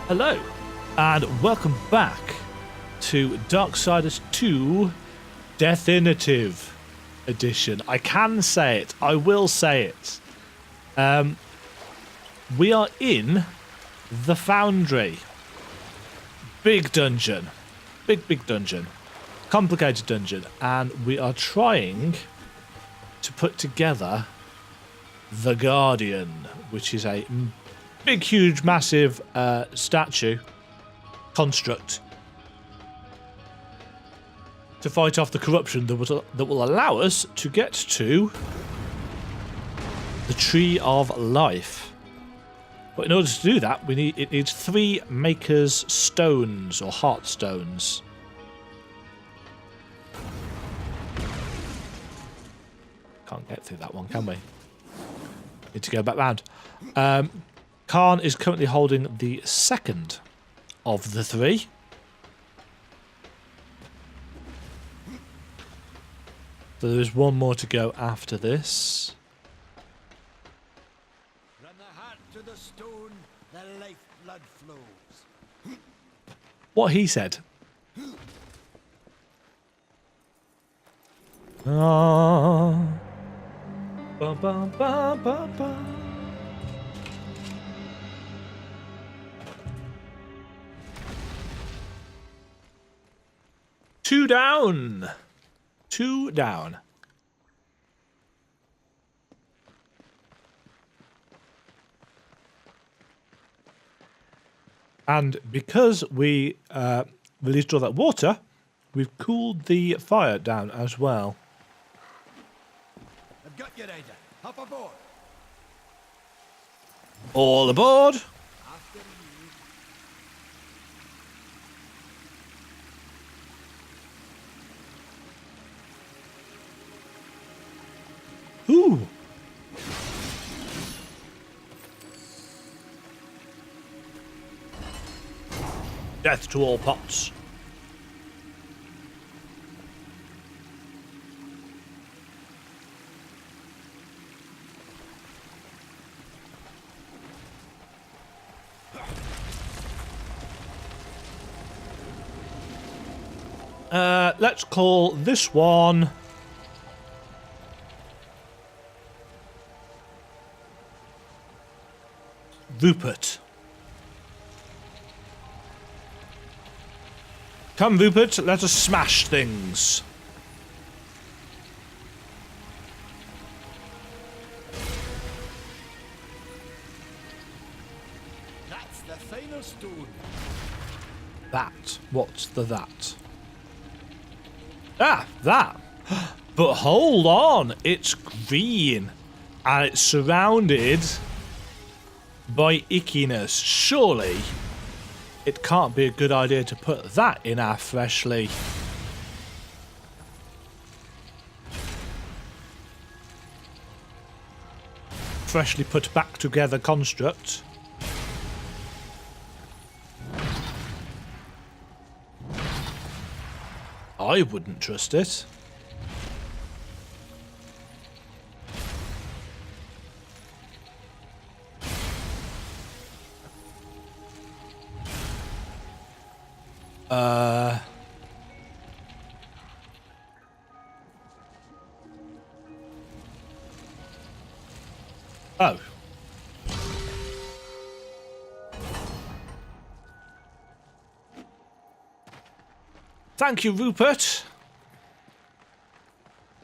Hello, and welcome back to Darksiders II Deathinitive Edition. I can say it. I will say it. We are in the Foundry. Big dungeon. Big dungeon. Complicated dungeon. And we are trying to put together the Guardian, which is a big, huge, massive statue construct to fight off the corruption that will allow us to get to the Tree of Life. But in order to do that, it needs 3 Maker's Stones or Heart Stones. Can't get through that one, can we? Need to go back round. Khan is currently holding the second of the 3. So there is one more to go after this. From the heart to the stone, the lifeblood flows. What he said. Ah. Ba, ba, ba, ba, ba. Two down. 2 down. And because we released all that water, we've cooled the fire down as well. I've got you, Ryder. Hop aboard. All aboard. After you. Ooh. Death to all pots. Let's call this one Rupert. Come, Rupert, let us smash things. That's the final stone. That. What's the that? Ah, that. But hold on, it's green. And it's surrounded by ickiness. Surely it can't be a good idea to put that in our freshly put back together construct. I wouldn't trust it. Oh. Thank you, Rupert.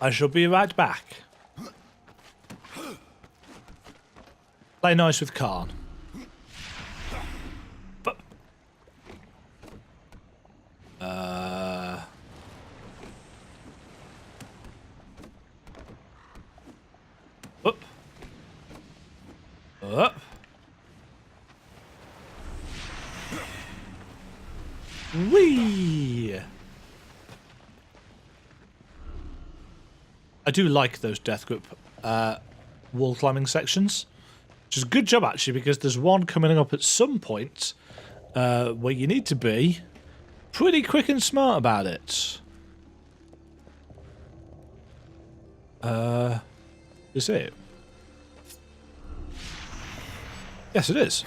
I shall be right back. Play nice with Khan. But, up. Up. Whee! I do like those death grip wall climbing sections, which is a good job actually, because there's one coming up at some point where you need to be pretty quick and smart about it. Is it? Yes, it is.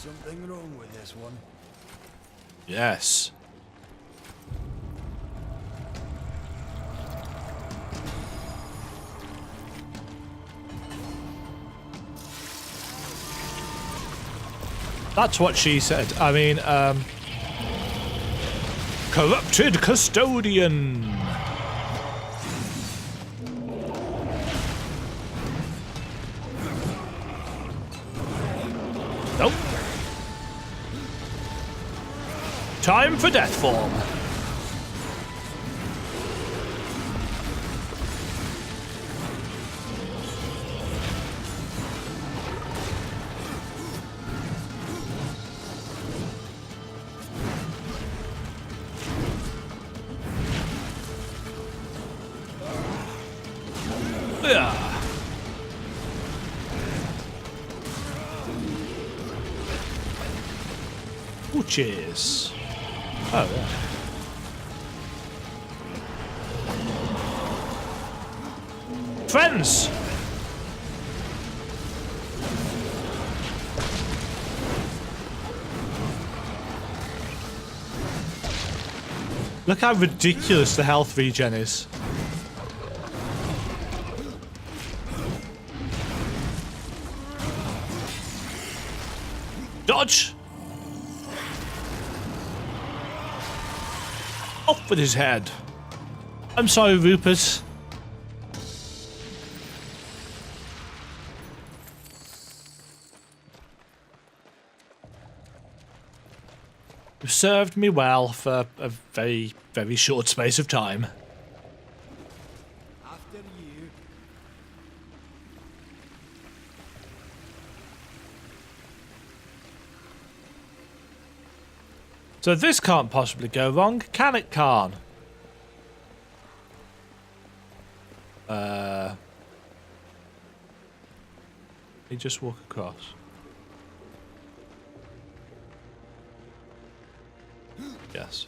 something wrong with this one. Yes. That's what she said. I mean, corrupted custodian. Nope. Time for death form. Yeah. Ooh, cheers. Oh, yeah. Friends! Look how ridiculous the health regen is. Dodge! Off with his head. I'm sorry, Rupert. You served me well for a very, very short space of time. After you. So this can't possibly go wrong, can it, Khan? You just walk across. Yes.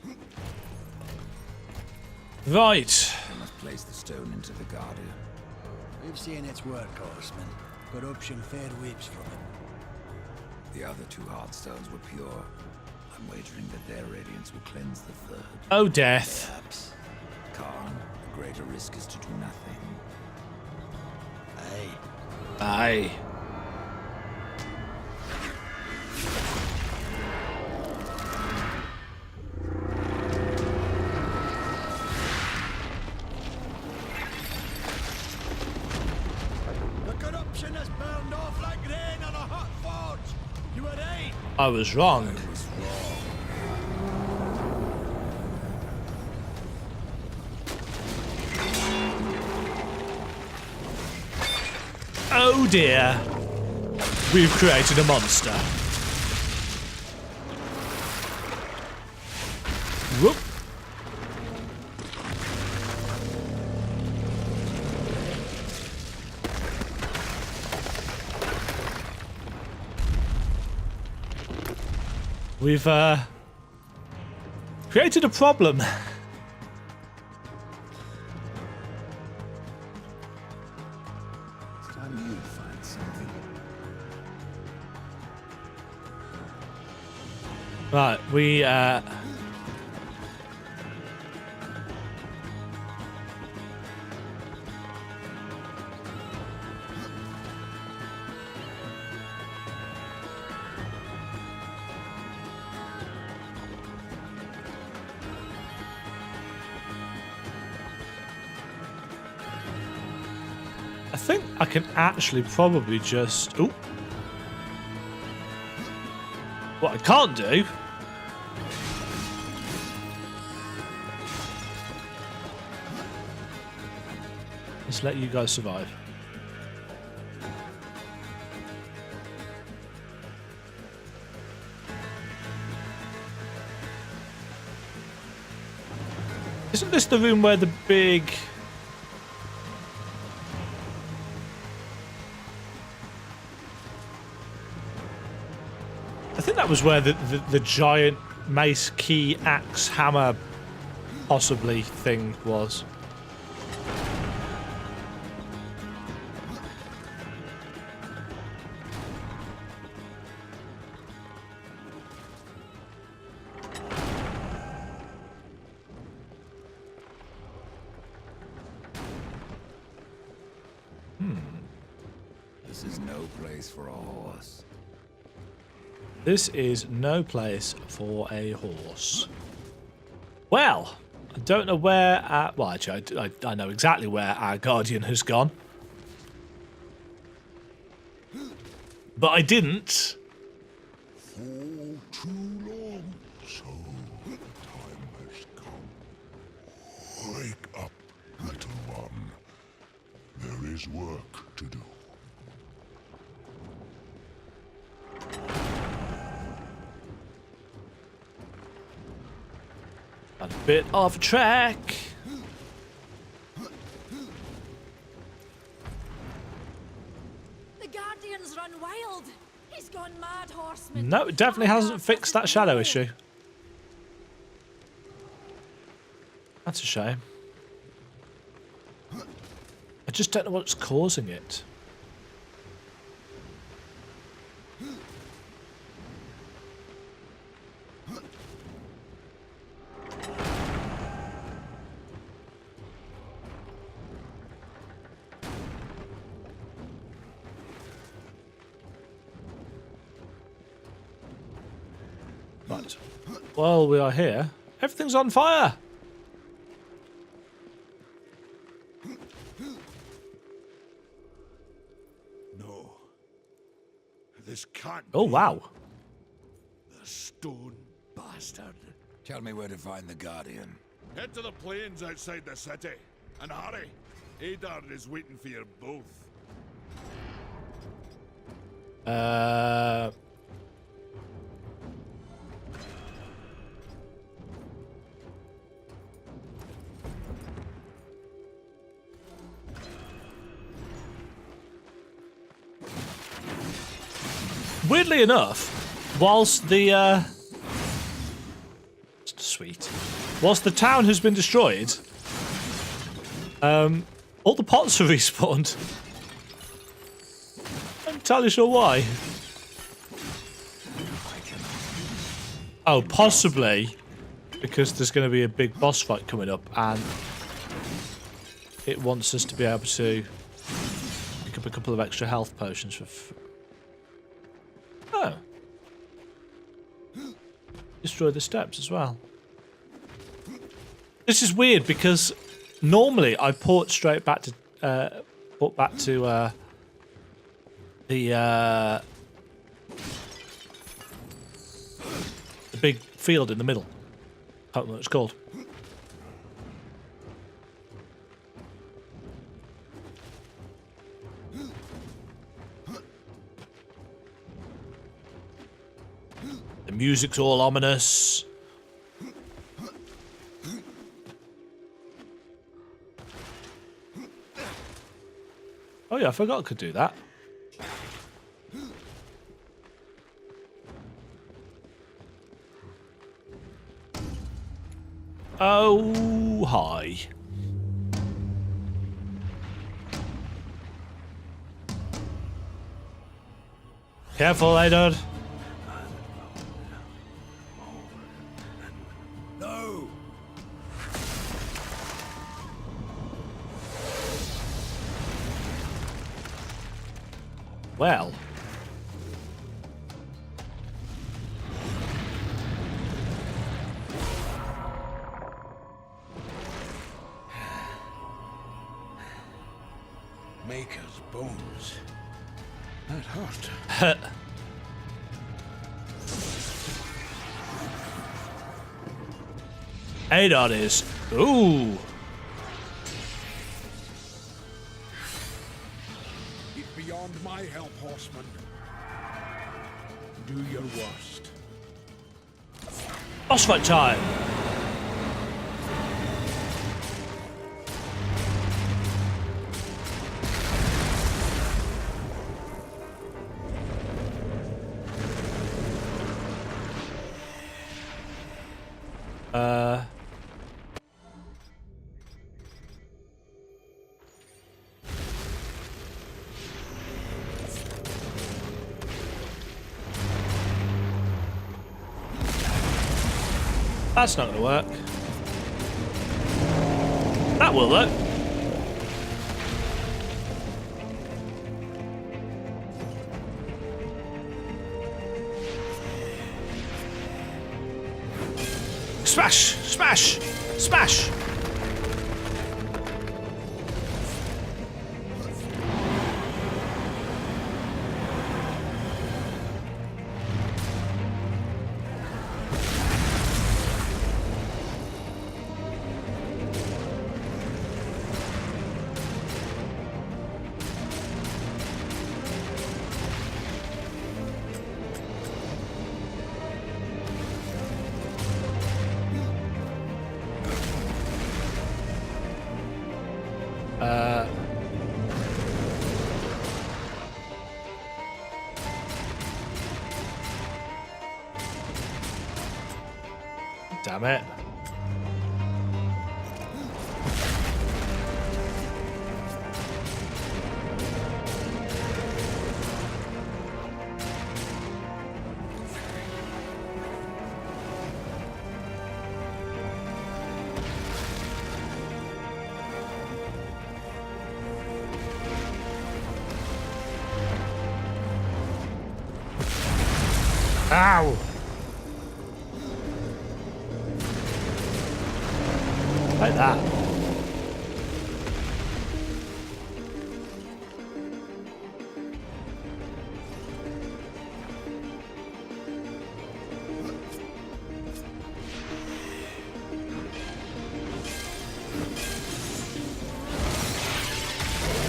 Right. We must place the stone into the garden. We've seen its work, horseman. Corruption fair weeps from it. The other two heart stones were pure. I'm wagering that their radiance will cleanse the third. Oh, death. Perhaps. Khan, the greater risk is to do nothing. Aye. Aye. The corruption has burned off like rain on a hot forge. You were right. I was wrong. I was wrong. Oh dear. We've created a monster. Whoop. We've created a problem. It's time you find something. Right, we I think I can actually probably just... Ooh. What I can't do... is let you guys survive. Isn't this the room where the big... I think that was where the giant mace, key, axe, hammer, possibly thing was. This is no place for a horse. This is no place for a horse. Well, I don't know where our... Well, actually, I know exactly where our guardian has gone. But I didn't. For too long, so the time has come. Wake up, little one. There is work to do. A bit off track. The Guardian's run wild. He's gone mad, horseman. No, it definitely hasn't fixed that shadow issue. That's a shame. I just don't know what's causing it. Right. While we are here, everything's on fire. No. This can't Oh, be. wow. The stone bastard. Tell me where to find the Guardian. Head to the plains outside the city. And hurry. Adar is waiting for you both. Weirdly enough, whilst the sweet, whilst the town has been destroyed, all the pots have respawned. I'm not entirely sure why. Oh, possibly because there's going to be a big boss fight coming up, and it wants us to be able to pick up a couple of extra health potions for. Oh. Destroy the steps as well. This is weird because normally I port straight back to the big field in the middle. I don't know what it's called. The music's all ominous. Oh yeah, I forgot I could do that. Oh, hi. Careful, Adar. No! Well. Maker's bones. That hurt. Adar is. Ooh. It's beyond my help, horseman. Do your worst. Boss fight time. That's not going to work. That will though. Smash! Smash! Smash! Damn it. Ow! Like that.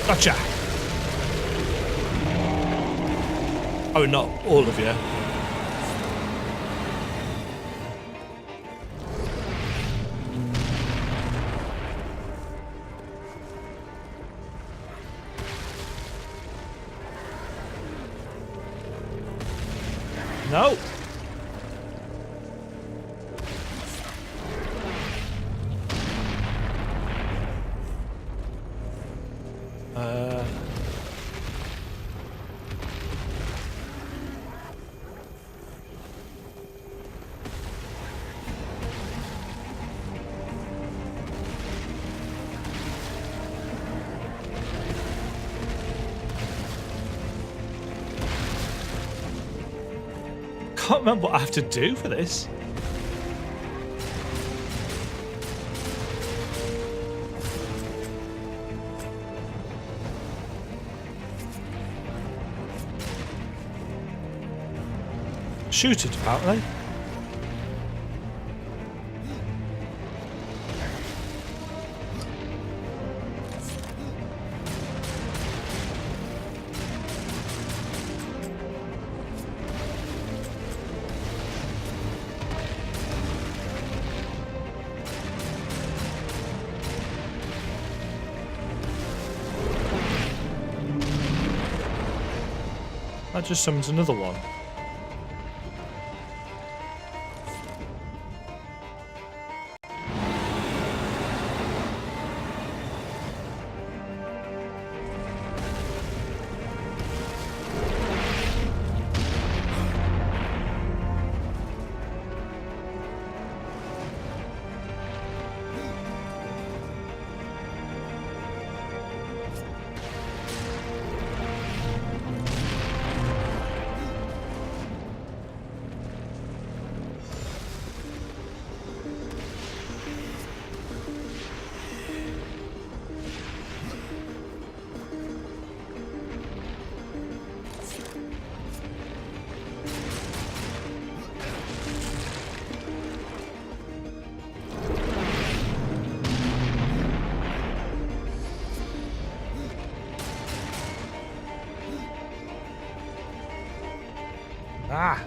Gotcha! Oh, not all of you. No. I can't remember what I have to do for this. Shoot it, apparently. That just summons another one. Ah!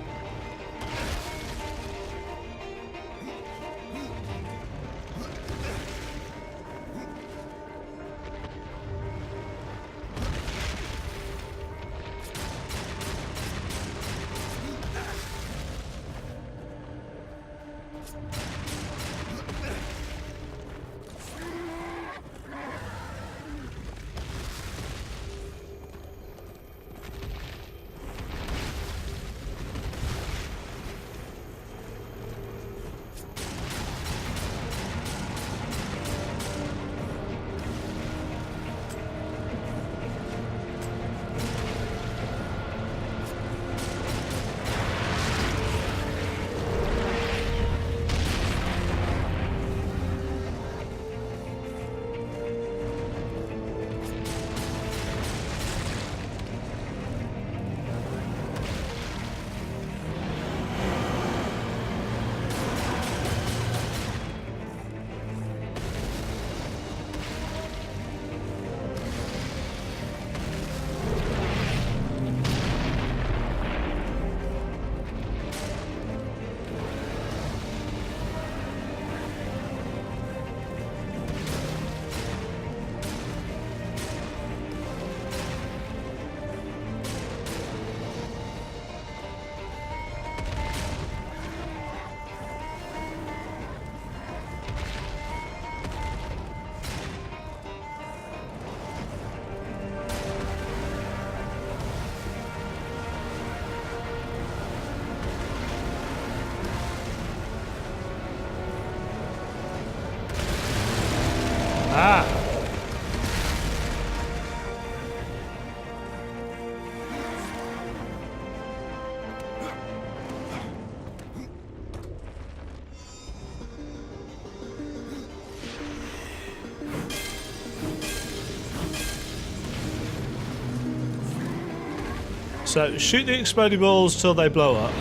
So shoot the exploding balls till they blow up.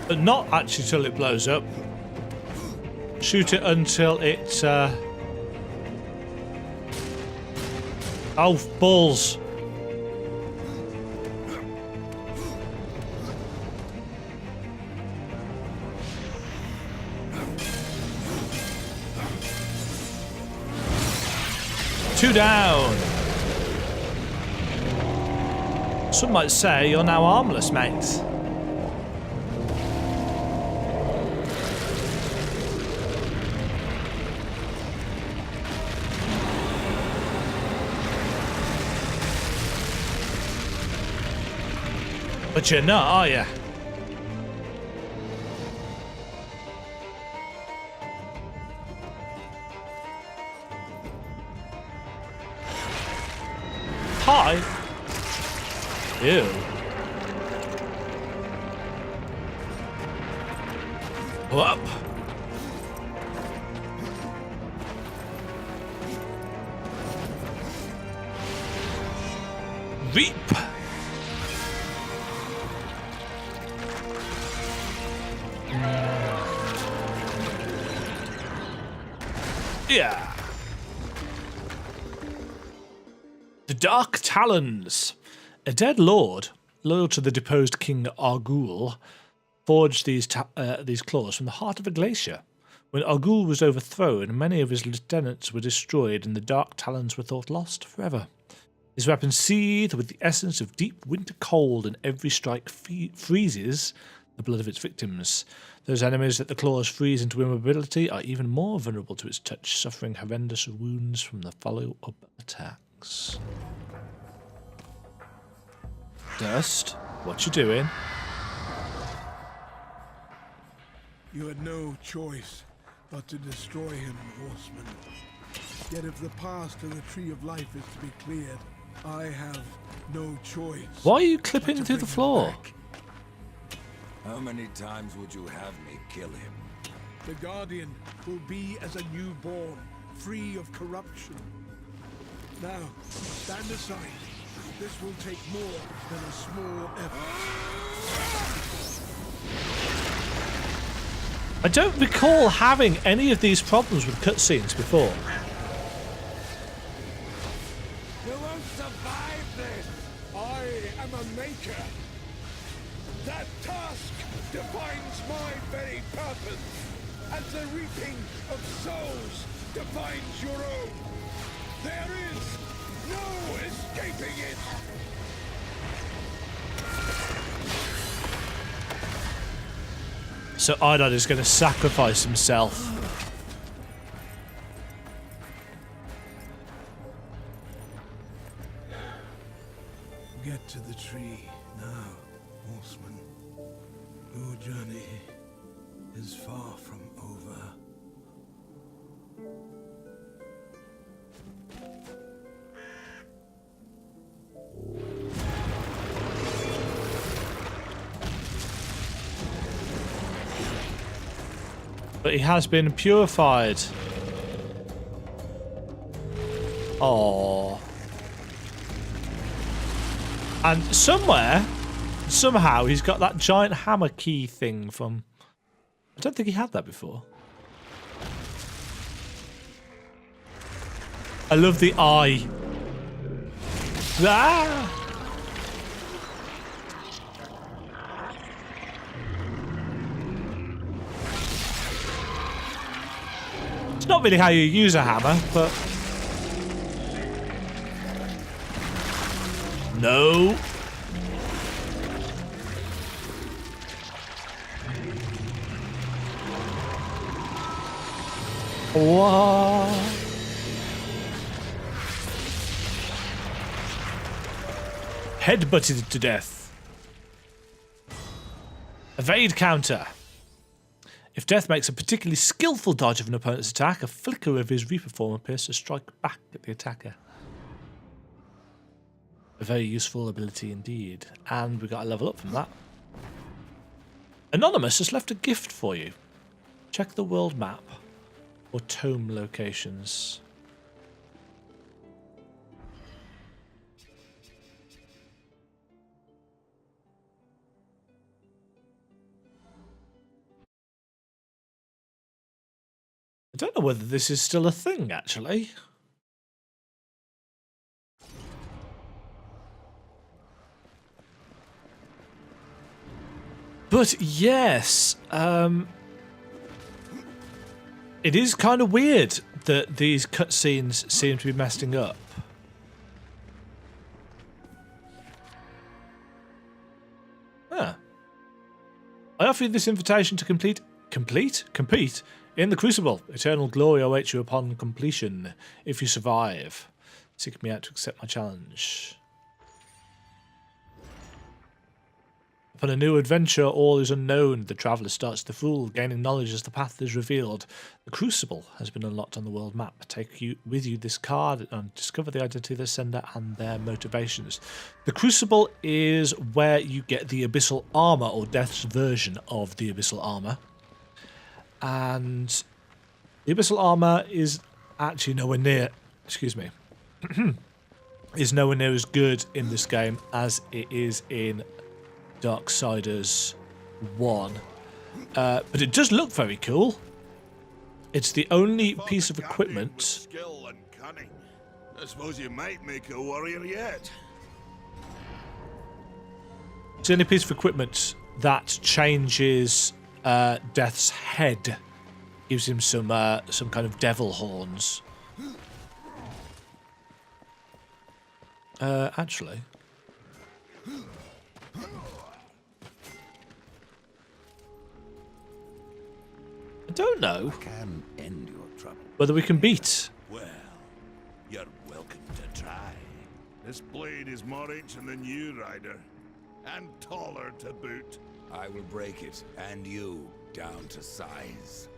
But not actually till it blows up. Shoot it until it... Oh, balls. Two down. Some might say you're now armless, mate. But you're not, are you? Hi. Ew. Up. Reap. Yeah. The Dark Talons. A dead lord, loyal to the deposed King Argul, forged these claws from the heart of a glacier. When Argul was overthrown, many of his lieutenants were destroyed and the Dark Talons were thought lost forever. His weapon seethed with the essence of deep winter cold, and every strike freezes the blood of its victims. Those enemies that the claws freeze into immobility are even more vulnerable to its touch, suffering horrendous wounds from the follow-up attacks. Dust, what you doing? You had no choice but to destroy him, horseman. Yet if the path to the Tree of Life is to be cleared, I have no choice. Why are you clipping through the floor? How many times would you have me kill him? The Guardian will be as a newborn, free of corruption. Now, stand aside. This will take more than a small effort. I don't recall having any of these problems with cutscenes before. You won't survive this! I am a maker. That task defines my very purpose, and the reaping of souls defines your own. There is no escaping it! So Idod is going to sacrifice himself. Get to the tree now, horseman. Your journey is far from over. But he has been purified. Oh. And somehow, he's got that giant hammer key thing from... I don't think he had that before. I love the eye. Ah! It's not really how you use a hammer, but... No. What? Headbutted to death. Evade counter. If Death makes a particularly skillful dodge of an opponent's attack, a flicker of his Reaper form appears to strike back at the attacker. A very useful ability indeed. And we got a level up from that. Anonymous has left a gift for you. Check the world map or tome locations. I don't know whether this is still a thing, actually. But yes, it is kind of weird that these cutscenes seem to be messing up. Ah. I offer you this invitation to compete in the Crucible. Eternal glory awaits you upon completion. If you survive, seek me out to accept my challenge. Upon a new adventure, all is unknown. The traveller starts to fool, gaining knowledge as the path is revealed. The Crucible has been unlocked on the world map. Take with you this card and discover the identity of the sender and their motivations. The Crucible is where you get the Abyssal Armour, or Death's version of the Abyssal Armour. And the Abyssal Armour is actually nowhere near... Excuse me. is nowhere near as good in this game as it is in Darksiders 1. But it does look very cool. It's the only piece of equipment... Skill and cunning. I suppose you might make a warrior yet. It's the only piece of equipment that changes Death's head. Gives him some kind of devil horns. Actually... I don't know Can end your trouble. whether we can beat. Well, you're welcome to try. This blade is more ancient than you, Ryder. And taller to boot. I will break it, and you, down to size.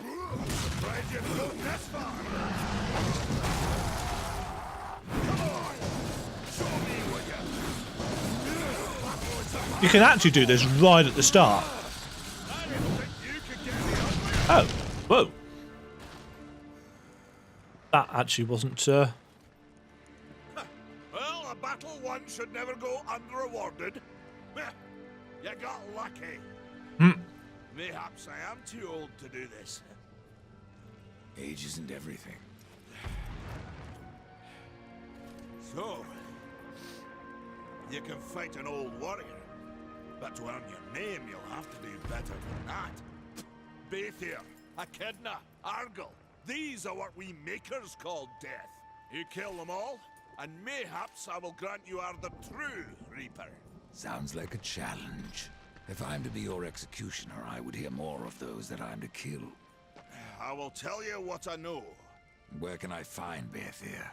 Surprised you've gone this far. Come on! Show me what you... You can actually do this right at the start. I didn't think you could get me ugly. Oh, whoa. That actually wasn't... Well, a battle won should never go unrewarded. You got lucky. Mayhaps I am too old to do this. Age isn't everything. So, you can fight an old warrior, but to earn your name, you'll have to do better than that. Baethir, Echidna, Argyll, these are what we makers call death. You kill them all, and mayhaps I will grant you are the true Reaper. Sounds like a challenge. If I'm to be your executioner, I would hear more of those that I'm to kill. I will tell you what I know. Where can I find Baethir?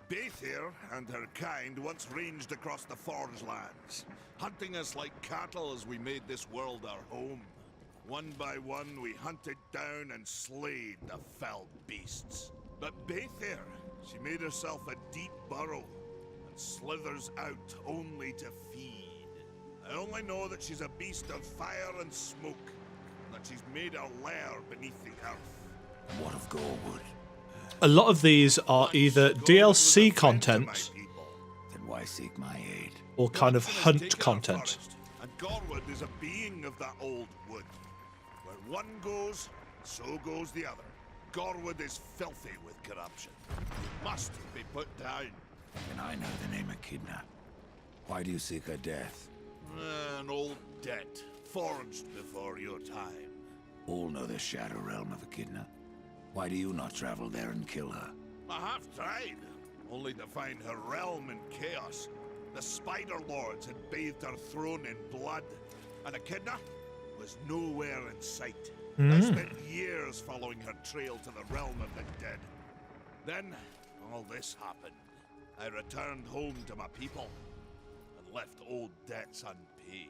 Baethir and her kind once ranged across the Forge lands, hunting us like cattle as we made this world our home. One by one, we hunted down and slayed the fell beasts. But Baethir, she made herself a deep burrow and slithers out only to feed. I only know that she's a beast of fire and smoke, and that she's made her lair beneath the earth. What of Gorwood? A lot of these are either DLC content Then why seek my aid? or kind of hunt content. And Gorwood is a being of that old wood. Where one goes, so goes the other. Gorwood is filthy with corruption. Must be put down. And I know the name Echidna. Why do you seek her death? An old debt, forged before your time. All know the Shadow Realm of Echidna. Why do you not travel there and kill her? I have tried, only to find her realm in chaos. The Spider Lords had bathed her throne in blood, and Echidna was nowhere in sight. I spent years following her trail to the realm of the dead. Then, all this happened. I returned home to my people, and left old debts unpaid.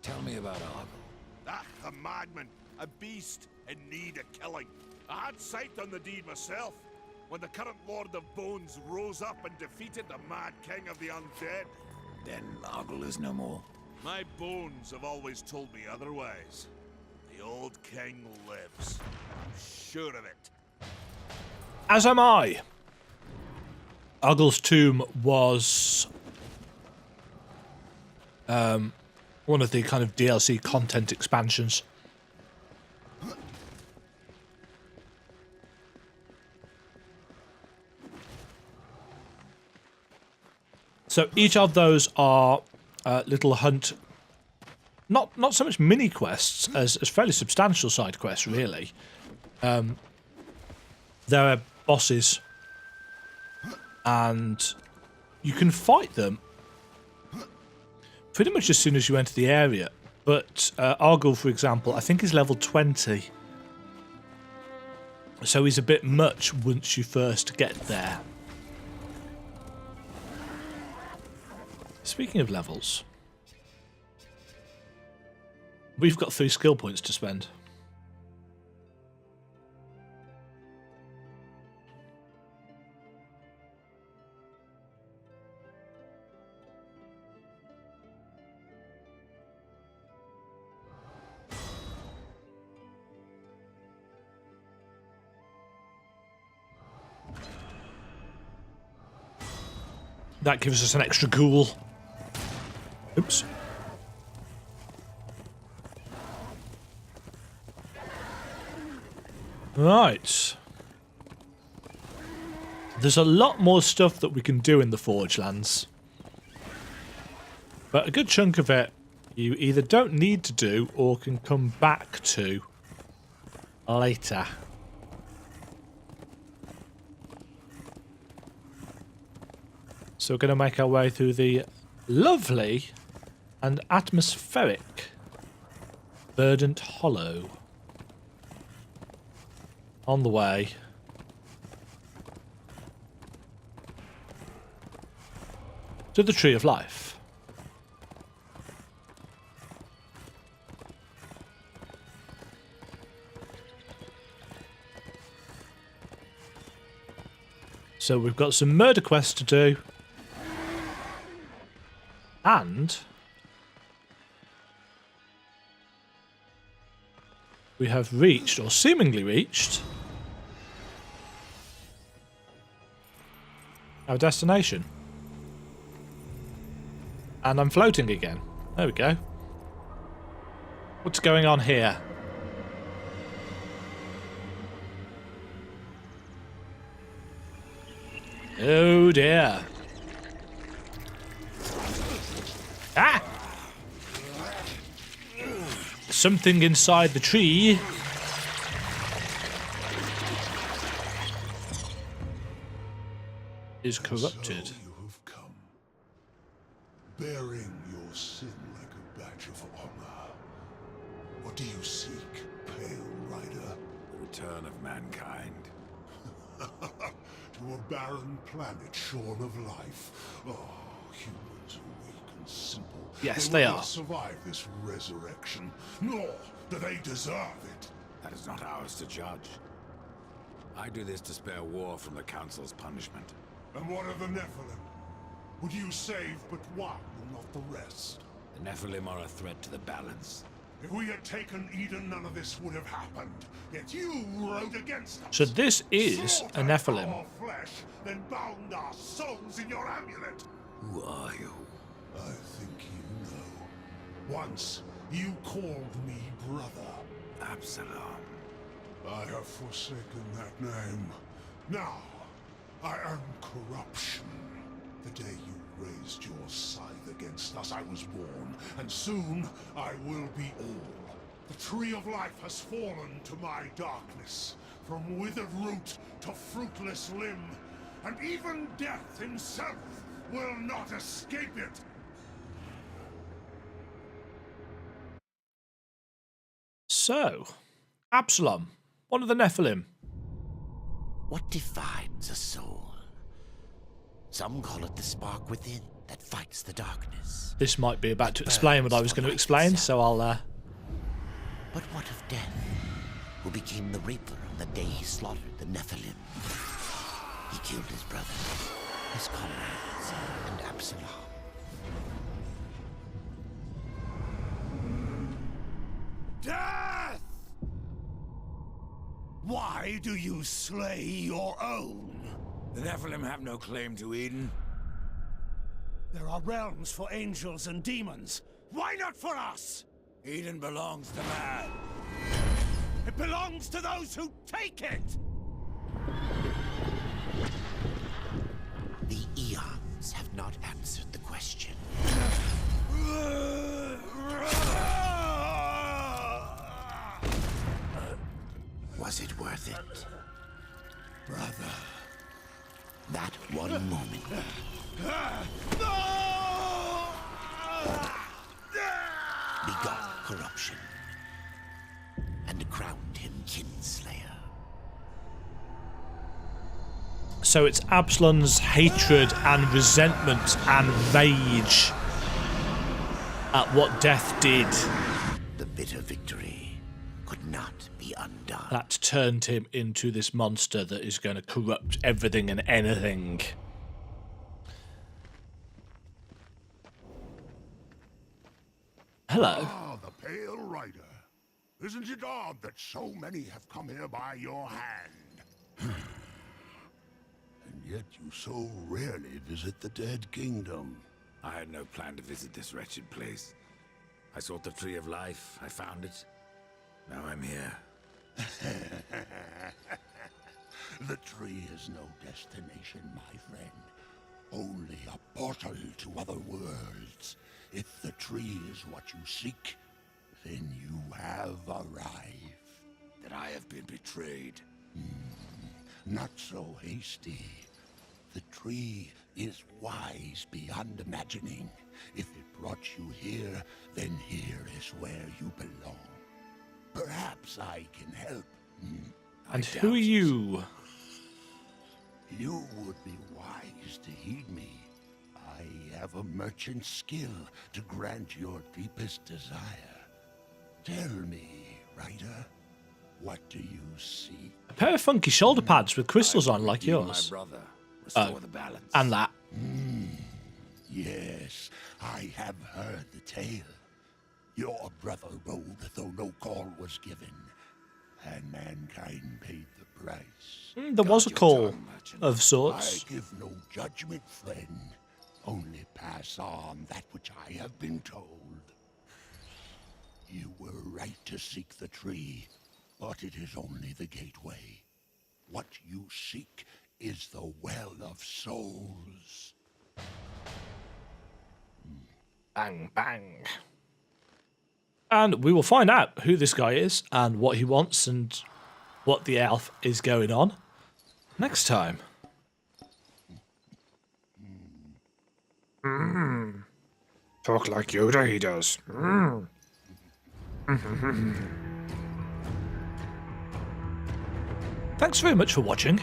Tell me about Argle. Ah, a madman, a beast in need of killing. I had sight on the deed myself, when the current Lord of Bones rose up and defeated the mad king of the undead. Then Argle is no more. My bones have always told me otherwise. The old king lives. I'm sure of it. As am I. Argle's tomb was one of the kind of DLC content expansions. So each of those are little hunt, not so much mini quests as fairly substantial side quests, really. There are bosses, and you can fight them pretty much as soon as you enter the area. But Argle, for example, I think is level 20. So he's a bit much once you first get there. Speaking of levels, we've got 3 skill points to spend. That gives us an extra ghoul. Oops. Right. There's a lot more stuff that we can do in the Forge Lands. But a good chunk of it you either don't need to do or can come back to later. So we're going to make our way through the lovely and atmospheric Verdant Hollow. On the way to the Tree of Life. So we've got some murder quests to do. And we have reached, or seemingly reached, our destination. And I'm floating again. There we go. What's going on here? Oh dear. Ah! Something inside the tree. Is corrupted. So you have come, bearing your sin like a badge of honor. What do you seek, Pale Rider? The return of mankind. To a barren planet shorn of life. Oh, humans are weak and simple. Yes, they they will are. not survive this resurrection, nor do they deserve it. That is not ours to judge. I do this to spare war from the Council's punishment. And what of the Nephilim? Would you save but one and not the rest? The Nephilim are a threat to the balance. If we had taken Eden, none of this would have happened. Yet you rode against us. So this is a Slaughtered Nephilim. our flesh, then bound our souls in your amulet. Who are you? I think you know. Once, you called me brother. Absalom. I have forsaken that name. Now, I am corruption. The day you raised your scythe against us, I was born, and soon I will be all. The tree of life has fallen to my darkness, from withered root to fruitless limb, and even death himself will not escape it. So, Absalom, one of the Nephilim. What defines a soul? Some call it the spark within that fights the darkness. This might be about to explain what I was going to explain, so I'll... But what of Death, who became the Reaper on the day he slaughtered the Nephilim? He killed his brother, his comrades, and Absalom. Death! Why do you slay your own? The Nephilim have no claim to Eden. There are realms for angels and demons. Why not for us? Eden belongs to man. It belongs to those who take it! The eons have not answered the question. Was it worth it? Brother. That one moment begot corruption and crowned him Kinslayer. So it's Absalom's hatred and resentment and rage at what Death did The bitter victory could not be undone. that turned him into this monster that is going to corrupt everything and anything. Hello. Ah, the Pale Rider. Isn't it odd that so many have come here by your hand? And yet you so rarely visit the Dead Kingdom. I had no plan to visit this wretched place. I sought the Tree of Life, I found it. Now I'm here. The tree is no destination, my friend. Only a portal to other worlds. If the tree is what you seek, then you have arrived. That I have been betrayed. Not so hasty. The tree is wise beyond imagining. If it brought you here, then here is where you belong. Perhaps I can help. And who are you? You would be wise to heed me. I have a merchant skill to grant your deepest desire. Tell me, Ryder, what do you seek? A pair of funky shoulder pads with crystals on like Redeem yours. My brother. Restore the balance. And that. Yes, I have heard the tale. Your brother rode, though no call was given, and mankind paid the price. There was a call of sorts. I give no judgment, friend. Only pass on that which I have been told. You were right to seek the tree, but it is only the gateway. What you seek is the Well of Souls. Bang, bang. And we will find out who this guy is and what he wants and what the elf is going on next time. Talk like Yoda, he does. Thanks very much for watching.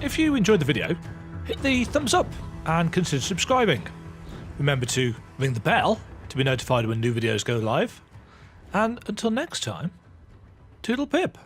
If you enjoyed the video, hit the thumbs up and consider subscribing. Remember to ring the bell to be notified when new videos go live. And until next time, toodle pip.